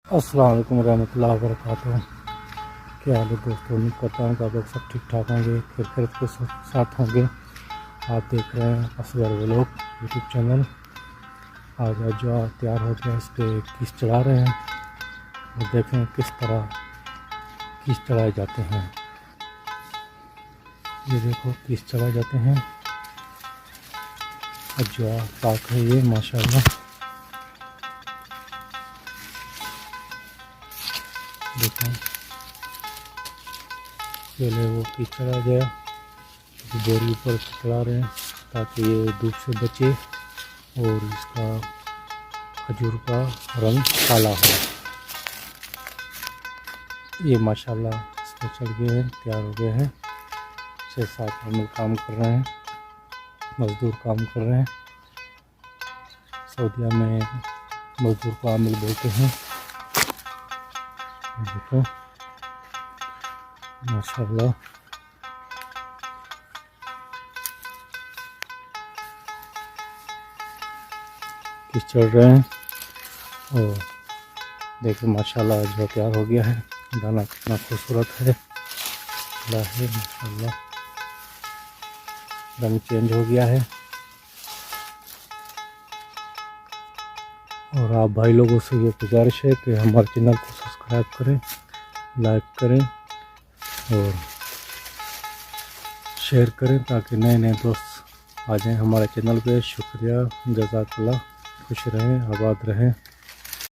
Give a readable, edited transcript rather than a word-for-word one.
अस्सलाम वालेकुम रहमतुल्लाहि व बरकातुहू। क्या हाल है दोस्तों, उम्मीद करता हूँ कि आप लोग सब ठीक ठाक होंगे, खैर के साथ होंगे। आप देख रहे हैं असगर व्लॉग यूट्यूब चैनल। आज जो तैयार हो गया, इस पर किस चढ़ा रहे हैं और देखें किस तरह किस चढ़ाए जाते हैं। ये देखो किस चढ़ाए जाते हैं। जो पाक है ये माशाल्लाह। देखें पहले वो किस चढ़ा गया, बोरी ऊपर चढ़ा रहे हैं ताकि ये धूप से बचे और इसका खजूर का रंग काला हो। ये माशाल्लाह इसमें चढ़ गए हैं, तैयार हो गए हैं। 6-7 आमिल काम कर रहे हैं, मज़दूर काम कर रहे हैं। सऊदीया में मज़दूर को आमिल बोलते हैं। देखो माशाल्लाह। किस चढ़ रहे हैं और देखो माशाल्लाह जो तैयार हो गया है। दाना कितना खूबसूरत है माशाल्लाह। रंग चेंज हो गया है। और आप भाई लोगों से ये गुजारिश है कि हमारे चैनल को सब्सक्राइब करें, लाइक करें और शेयर करें ताकि नए नए दोस्त आ जाएं हमारे चैनल पे। शुक्रिया, जज़ाकल्लाह। खुश रहें, आबाद रहें।